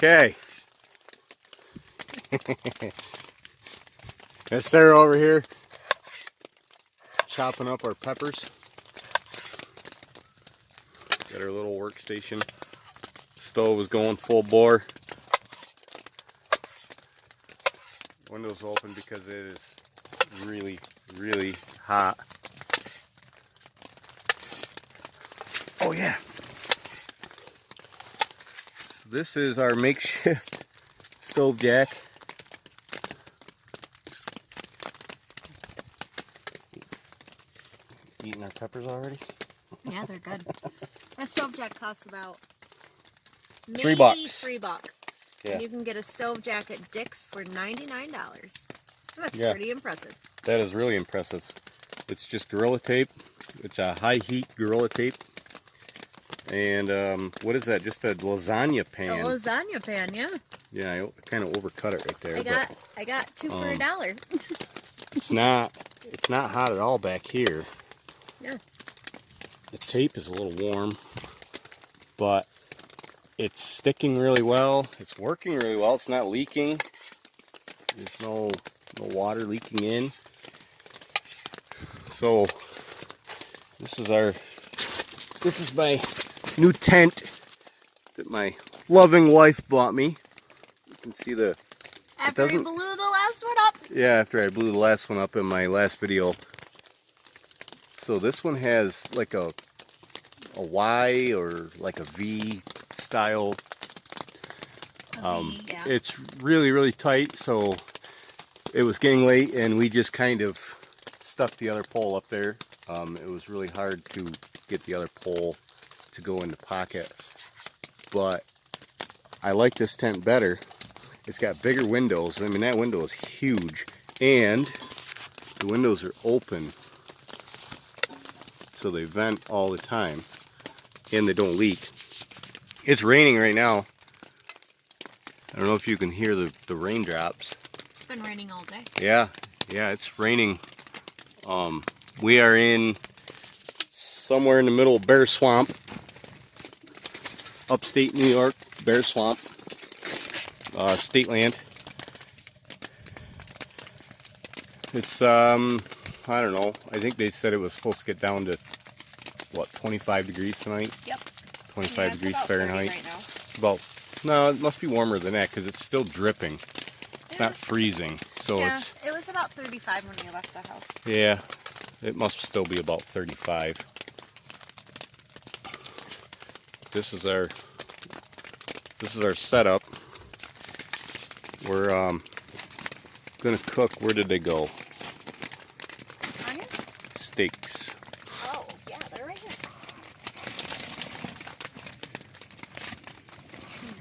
Okay. That's Sarah over here chopping up our peppers. Got our little workstation. Stove is going full bore. Windows open because it is really, really hot. Oh yeah. So this is our makeshift stove jack. Eating our peppers already? Yeah, they're good. That stove jack costs about maybe $3. $3. Yeah. And you can get a stove jack at Dick's for $99. That's pretty impressive. That is really impressive. It's just Gorilla Tape. It's a high heat Gorilla Tape. And what is that? Just a lasagna pan. A lasagna pan, yeah. Yeah, I kind of overcut it right there. I got two for $1. It's not hot at all back here. Yeah. The tape is a little warm, but it's sticking really well. It's working really well. It's not leaking. There's no water leaking in. So this is my new tent that my loving wife bought me. You can see after you blew the last one up. Yeah, after I blew the last one up in my last video. So this one has like a Y or like a V style. Yeah. It's really, really tight, so it was getting late and we just kind of stuck the other pole up there. It was really hard to get the other pole to go in the pocket, but I like this tent better. It's got bigger windows. I mean, that window is huge, and the windows are open, so they vent all the time, and they don't leak. It's raining right now. I don't know if you can hear the raindrops. It's been raining all day. Yeah, it's raining. We are in somewhere in the middle of Bear Swamp, upstate New York, Bear Swamp, state land. It's I don't know. I think they said it was supposed to get down to what, 25 degrees tonight? Yep. 25 degrees Fahrenheit. Right now. It's about, no, it must be warmer than that because it's still dripping. It's not freezing. So yeah, it was about 35 when we left the house. Yeah, it must still be about 35. This is our setup. We're gonna cook. Where did they go? Onions? Steaks. Oh, yeah, they're right here.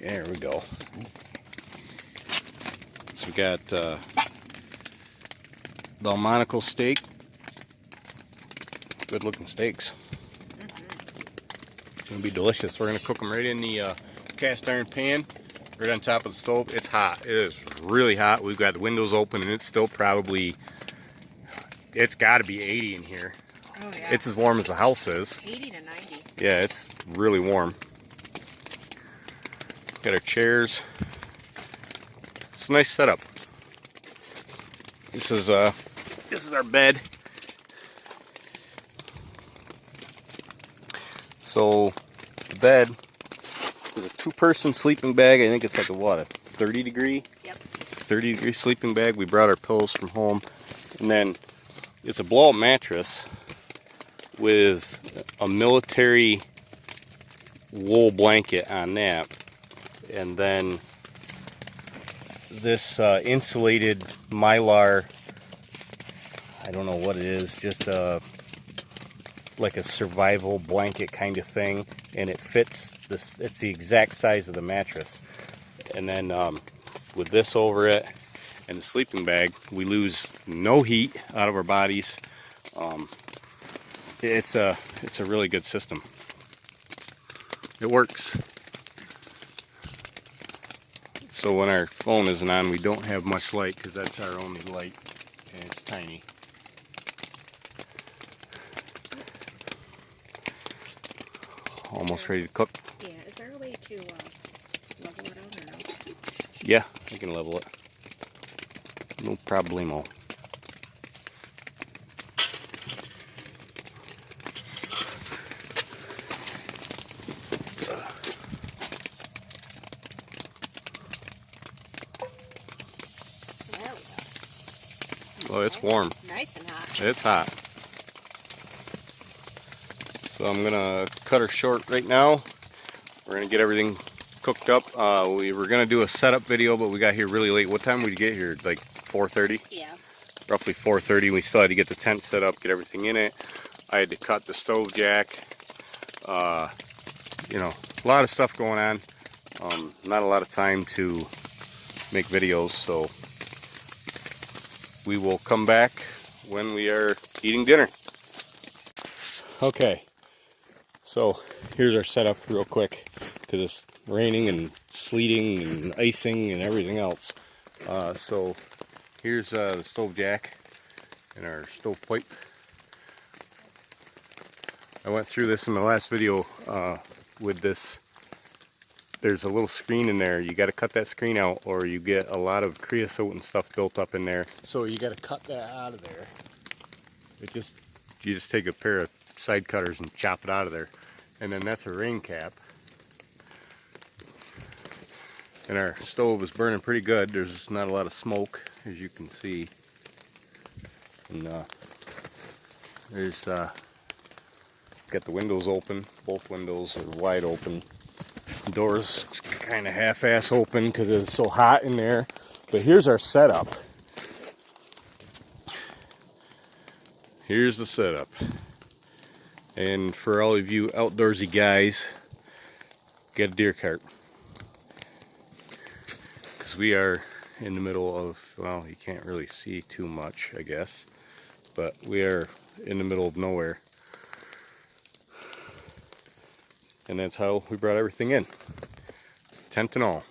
There we go. So we got Belmonico steak. Good looking steaks. It's gonna be delicious. We're gonna cook them right in the cast iron pan, right on top of the stove. It's hot. It is really hot. We've got the windows open and it's still probably, it's gotta be 80 in here. Oh yeah. It's as warm as the house is. 80 to 90. Yeah, it's really warm. Got our chairs. It's a nice setup. This is our bed. So the bed is a 2-person sleeping bag. I think it's like a 30 degree? Yep. 30 degree sleeping bag. We brought our pillows from home. And then it's a blow-up mattress with a military wool blanket on that. And then this insulated Mylar, I don't know what it is, just like a survival blanket kind of thing, and it fits this. It's the exact size of the mattress. And then with this over it and the sleeping bag, we lose no heat out of our bodies. It's a really good system. It works. So when our phone isn't on, we don't have much light because that's our only light, and it's tiny. Almost ready to cook. Yeah, is there a way to level it out or no? Yeah, I can level it. No problemo. There we go. Well, it's warm. Nice and hot. It's hot. So I'm gonna cut her short right now. We're gonna get everything cooked up. We were gonna do a setup video, but we got here really late. What time did we get here? Like 4:30? Yeah. Roughly 4:30. We still had to get the tent set up, get everything in it. I had to cut the stove jack. You know, a lot of stuff going on. Not a lot of time to make videos, so we will come back when we are eating dinner. Okay, so here's our setup real quick, because it's raining and sleeting and icing and everything else. So here's the stove jack and our stove pipe. I went through this in the last video with this. There's a little screen in there. You got to cut that screen out, or you get a lot of creosote and stuff built up in there. So you got to cut that out of there. You just take a pair of side cutters and chop it out of there. And then that's a rain cap. And our stove is burning pretty good. There's just not a lot of smoke, as you can see. And there's got the windows open. Both windows are wide open. The door's kind of half-ass open because it's so hot in there. But here's our setup. Here's the setup. And for all of you outdoorsy guys, get a deer cart. Because we are in the middle of, well, you can't really see too much, I guess. But we are in the middle of nowhere. And that's how we brought everything in. Tent and all.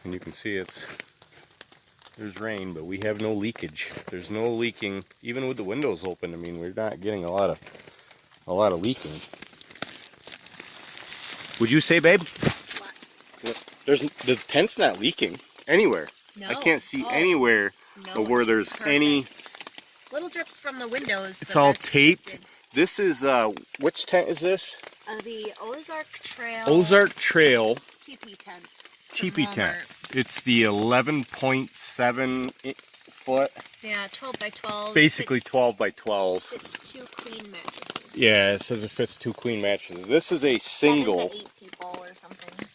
And you can see there's rain, but we have no leakage. There's no leaking, even with the windows open. I mean, we're not getting a lot of leaking. Would you say, babe? What? The tent's not leaking anywhere. No. I can't see anywhere where there's perfect. any. Little drips from the windows. It's all taped. This is which tent is this? The Ozark Trail. Ozark Trail. Teepee tent. Teepee tent. It's the 11.7 foot. Yeah, 12 by 12. Basically 12 by 12. Fits 2 queen mattresses. Yeah, it says it fits 2 queen mattresses. This is a single. 7 to 8 people or something.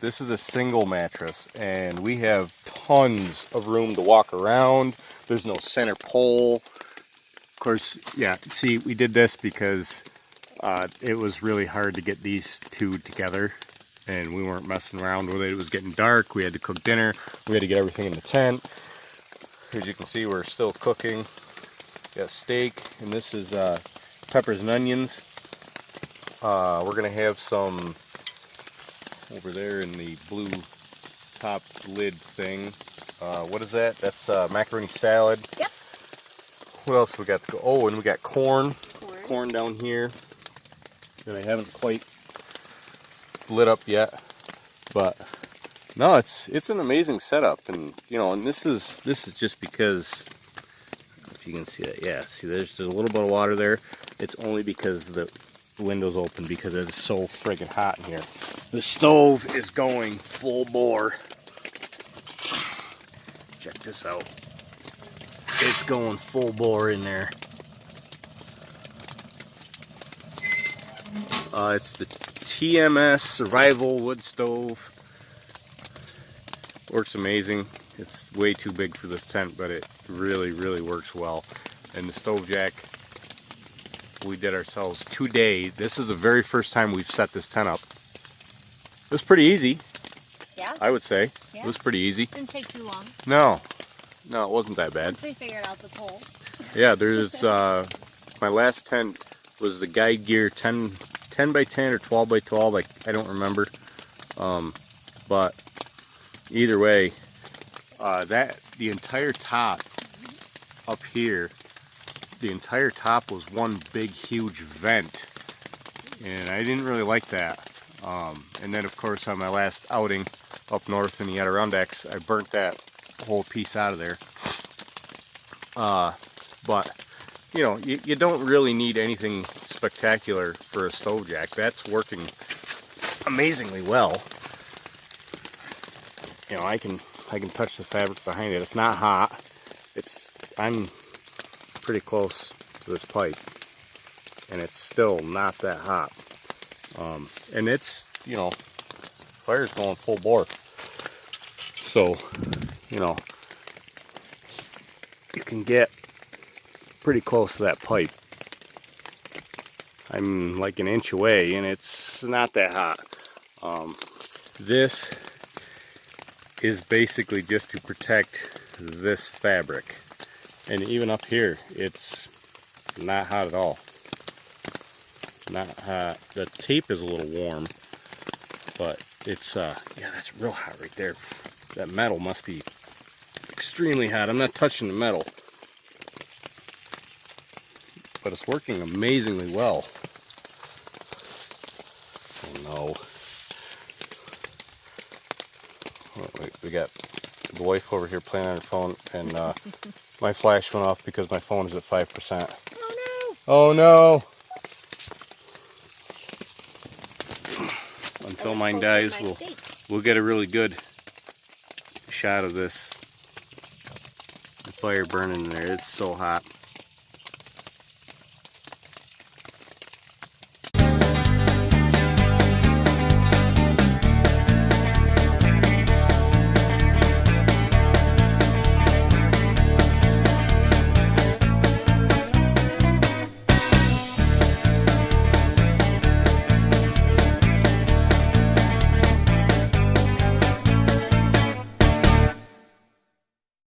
This is a single mattress, and we have tons of room to walk around. There's no center pole. Of course, yeah, see, we did this because it was really hard to get these two together, and we weren't messing around with it. It was getting dark. We had to cook dinner. We had to get everything in the tent. As you can see, we're still cooking. Got steak, and this is peppers and onions. We're going to have some over there in the blue top lid thing. What is that? That's macaroni salad. Yep. What else we got? Oh, and we got corn. Corn down here that I haven't quite lit up yet. But no, it's an amazing setup, and you know, and this is just because, if you can see that, yeah. See, there's a little bit of water there. It's only because the window's open, because it's so friggin' hot in here. The stove is going full bore. Check this out. It's going full bore in there. It's the TMS Survival Wood Stove. Works amazing. It's way too big for this tent, but it really, really works well. And the stove jack we did ourselves today. This is the very first time we've set this tent up. It was pretty easy. Yeah? I would say. Yeah. It was pretty easy. Didn't take too long. No, it wasn't that bad. Once we figured out the poles. Yeah, there's my last tent was the Guide Gear 10 by 10 or 12 by 12. I don't remember. But either way, the entire top up here the entire top was one big huge vent, and I didn't really like that. And then of course on my last outing up north in the Adirondacks, I burnt that whole piece out of there. But you know, you don't really need anything spectacular for a stove jack. That's working amazingly well. You know, I can touch the fabric behind it. It's not hot. I'm pretty close to this pipe, and it's still not that hot. And it's, you know, fire's going full bore. So, you know, you can get pretty close to that pipe. I'm like an inch away, and it's not that hot. This is basically just to protect this fabric. And even up here, it's not hot at all. Not hot. The tape is a little warm, but it's, yeah, that's real hot right there. That metal must be extremely hot. I'm not touching the metal, but it's working amazingly well. Oh no. Oh, wait, we got the wife over here playing on her phone, and my flash went off because my phone is at 5%. Oh no! Oh no! Until mine dies, we'll get a really good shot of this. The fire burning in there. It's so hot.